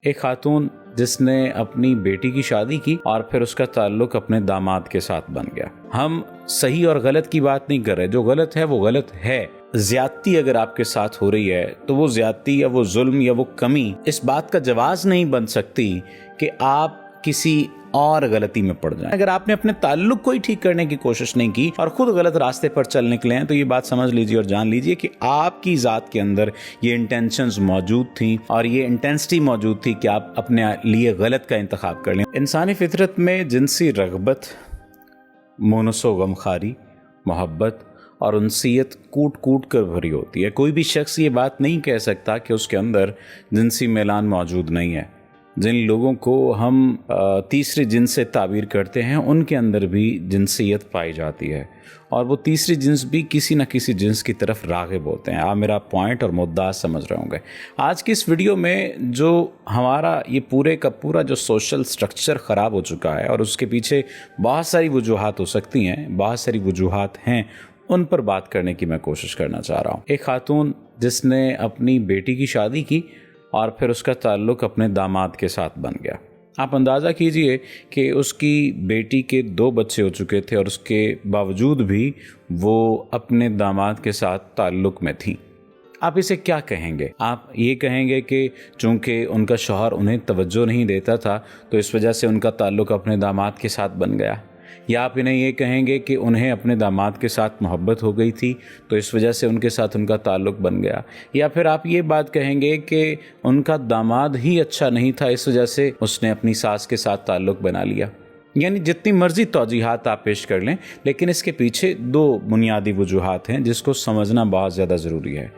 ایک خاتون جس نے اپنی بیٹی کی شادی کی اور پھر اس کا تعلق اپنے داماد کے ساتھ بن گیا۔ ہم صحیح اور غلط کی بات نہیں کر رہے، جو غلط ہے وہ غلط ہے۔ زیادتی اگر آپ کے ساتھ ہو رہی ہے تو وہ زیادتی یا وہ ظلم یا وہ کمی اس بات کا جواز نہیں بن سکتی کہ آپ کسی اور غلطی میں پڑ جائیں۔ اگر آپ نے اپنے تعلق کو ہی ٹھیک کرنے کی کوشش نہیں کی اور خود غلط راستے پر چل نکلے ہیں تو یہ بات سمجھ لیجیے اور جان لیجیے کہ آپ کی ذات کے اندر یہ انٹینشنز موجود تھیں اور یہ انٹینسٹی موجود تھی کہ آپ اپنے لیے غلط کا انتخاب کر لیں۔ انسانی فطرت میں جنسی رغبت، مونس و غمخواری، محبت اور انسیت کوٹ کوٹ کر بھری ہوتی ہے۔ کوئی بھی شخص یہ بات نہیں کہہ سکتا کہ اس کے اندر جنسی میلان موجود نہیں ہے۔ جن لوگوں کو ہم تیسری جنس سے تعبیر کرتے ہیں ان کے اندر بھی جنسیت پائی جاتی ہے اور وہ تیسری جنس بھی کسی نہ کسی جنس کی طرف راغب ہوتے ہیں۔ آپ میرا پوائنٹ اور مدعا سمجھ رہے ہوں گے۔ آج کی اس ویڈیو میں جو ہمارا یہ پورے کا پورا جو سوشل سٹرکچر خراب ہو چکا ہے اور اس کے پیچھے بہت ساری وجوہات ہو سکتی ہیں، بہت ساری وجوہات ہیں، ان پر بات کرنے کی میں کوشش کرنا چاہ رہا ہوں۔ ایک خاتون جس نے اپنی بیٹی کی شادی کی اور پھر اس کا تعلق اپنے داماد کے ساتھ بن گیا۔ آپ اندازہ کیجئے کہ اس کی بیٹی کے 2 بچے ہو چکے تھے اور اس کے باوجود بھی وہ اپنے داماد کے ساتھ تعلق میں تھی۔ آپ اسے کیا کہیں گے؟ آپ یہ کہیں گے کہ چونکہ ان کا شوہر انہیں توجہ نہیں دیتا تھا تو اس وجہ سے ان کا تعلق اپنے داماد کے ساتھ بن گیا، یا آپ انہیں یہ کہیں گے کہ انہیں اپنے داماد کے ساتھ محبت ہو گئی تھی تو اس وجہ سے ان کے ساتھ ان کا تعلق بن گیا، یا پھر آپ یہ بات کہیں گے کہ ان کا داماد ہی اچھا نہیں تھا اس وجہ سے اس نے اپنی ساس کے ساتھ تعلق بنا لیا۔ یعنی جتنی مرضی توجیحات آپ پیش کر لیں، لیکن اس کے پیچھے 2 بنیادی وجوہات ہیں جس کو سمجھنا بہت زیادہ ضروری ہے۔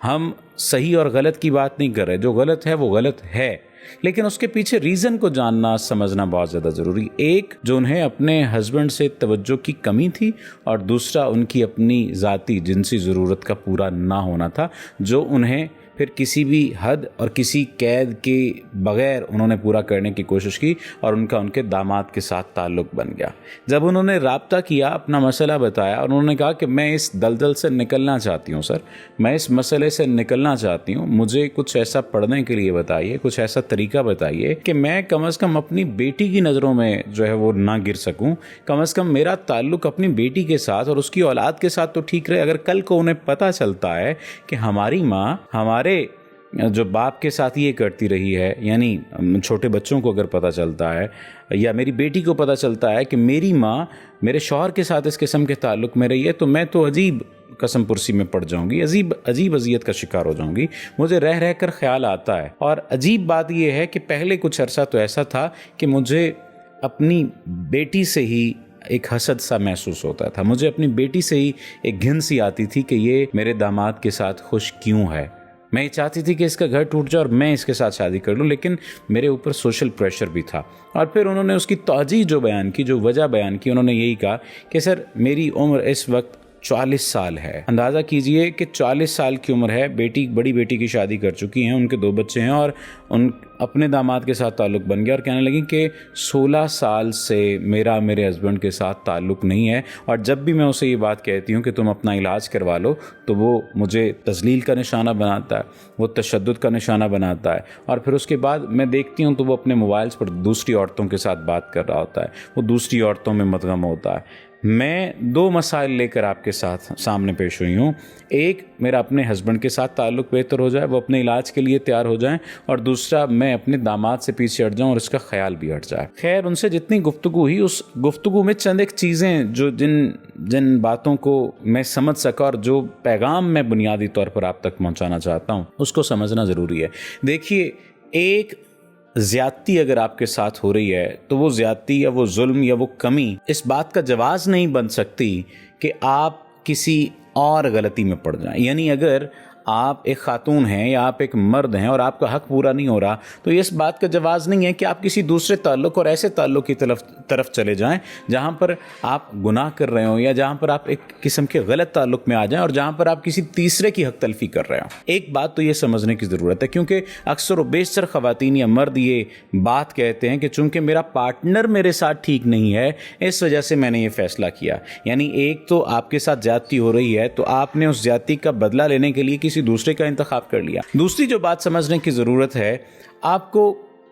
ہم صحیح اور غلط کی بات نہیں کر رہے، جو غلط ہے وہ غلط ہے، لیکن اس کے پیچھے ریزن کو جاننا سمجھنا بہت زیادہ ضروری۔ ایک، جو انہیں اپنے ہسبینڈ سے توجہ کی کمی تھی، اور دوسرا ان کی اپنی ذاتی جنسی ضرورت کا پورا نہ ہونا تھا، جو انہیں پھر کسی بھی حد اور کسی قید کے بغیر انہوں نے پورا کرنے کی کوشش کی اور ان کا ان کے داماد کے ساتھ تعلق بن گیا۔ جب انہوں نے رابطہ کیا، اپنا مسئلہ بتایا اور انہوں نے کہا کہ میں اس دلدل سے نکلنا چاہتی ہوں سر، میں اس مسئلے سے نکلنا چاہتی ہوں، مجھے کچھ ایسا پڑھنے کے لیے بتائیے، کچھ ایسا طریقہ بتائیے کہ میں کم از کم اپنی بیٹی کی نظروں میں جو ہے وہ نہ گر سکوں، کم از کم میرا تعلق اپنی بیٹی کے ساتھ اور اس کی اولاد کے ساتھ تو ٹھیک رہے۔ اگر کل کو انہیں پتہ چلتا ہے کہ ہماری ماں ہمارے جو باپ کے ساتھ یہ کرتی رہی ہے، یعنی چھوٹے بچوں کو اگر پتہ چلتا ہے یا میری بیٹی کو پتہ چلتا ہے کہ میری ماں میرے شوہر کے ساتھ اس قسم کے تعلق میں رہی ہے، تو میں تو عجیب قسم پرسی میں پڑ جاؤں گی، عجیب اذیت کا شکار ہو جاؤں گی۔ مجھے رہ کر خیال آتا ہے، اور عجیب بات یہ ہے کہ پہلے کچھ عرصہ تو ایسا تھا کہ مجھے اپنی بیٹی سے ہی ایک حسد سا محسوس ہوتا تھا، مجھے اپنی بیٹی سے ہی ایک گھن سی آتی تھی کہ یہ میرے داماد کے ساتھ خوش کیوں ہے۔ میں یہ چاہتی تھی کہ اس کا گھر ٹوٹ جائے اور میں اس کے ساتھ شادی کر لوں، لیکن میرے اوپر سوشل پریشر بھی تھا۔ اور پھر انہوں نے اس کی توجیہ جو بیان کی، جو وجہ بیان کی، انہوں نے یہی کہا کہ سر میری عمر اس وقت 40 سال ہے۔ اندازہ کیجئے کہ 40 سال کی عمر ہے، بڑی بیٹی کی شادی کر چکی ہیں، ان کے 2 بچے ہیں اور ان اپنے داماد کے ساتھ تعلق بن گیا، اور کہنے لگی کہ 16 سال سے میرے ہسبینڈ کے ساتھ تعلق نہیں ہے، اور جب بھی میں اسے یہ بات کہتی ہوں کہ تم اپنا علاج کروا لو تو وہ مجھے تذلیل کا نشانہ بناتا ہے، وہ تشدد کا نشانہ بناتا ہے، اور پھر اس کے بعد میں دیکھتی ہوں تو وہ اپنے موبائلز پر دوسری عورتوں کے ساتھ بات کر رہا ہوتا ہے، وہ دوسری عورتوں میں مدغم ہوتا ہے۔ میں 2 مسائل لے کر آپ کے سامنے پیش ہوئی ہوں۔ ایک، میرا اپنے ہسبینڈ کے ساتھ تعلق بہتر ہو جائے، وہ اپنے علاج کے لیے تیار ہو جائیں، اور دوسرا میں اپنے داماد سے پیچھے ہٹ جاؤں اور اس کا خیال بھی ہٹ جائے۔ خیر، ان سے جتنی گفتگو ہوئی، اس گفتگو میں چند ایک چیزیں جو جن باتوں کو میں سمجھ سکا اور جو پیغام میں بنیادی طور پر آپ تک پہنچانا چاہتا ہوں اس کو سمجھنا ضروری ہے۔ دیکھیے، ایک، زیادتی اگر آپ کے ساتھ ہو رہی ہے تو وہ زیادتی یا وہ ظلم یا وہ کمی اس بات کا جواز نہیں بن سکتی کہ آپ کسی اور غلطی میں پڑ جائیں۔ یعنی اگر آپ ایک خاتون ہیں یا آپ ایک مرد ہیں اور آپ کا حق پورا نہیں ہو رہا تو یہ اس بات کا جواز نہیں ہے کہ آپ کسی دوسرے تعلق اور ایسے تعلق کی طرف چلے جائیں جہاں پر آپ گناہ کر رہے ہوں، یا جہاں پر آپ ایک قسم کے غلط تعلق میں آ جائیں اور جہاں پر آپ کسی تیسرے کی حق تلفی کر رہے ہوں۔ ایک بات تو یہ سمجھنے کی ضرورت ہے، کیونکہ اکثر و بیشتر خواتین یا مرد یہ بات کہتے ہیں کہ چونکہ میرا پارٹنر میرے ساتھ ٹھیک نہیں ہے اس وجہ سے میں نے یہ فیصلہ کیا۔ یعنی ایک تو آپ کے ساتھ زیادتی ہو رہی ہے تو آپ نے اس زیادتی کا بدلہ لینے کے لیے کسی دوسرے کا انتخاب کر لیا۔ دوسری جو بات سمجھنے کی ضرورت ہے، آپ کو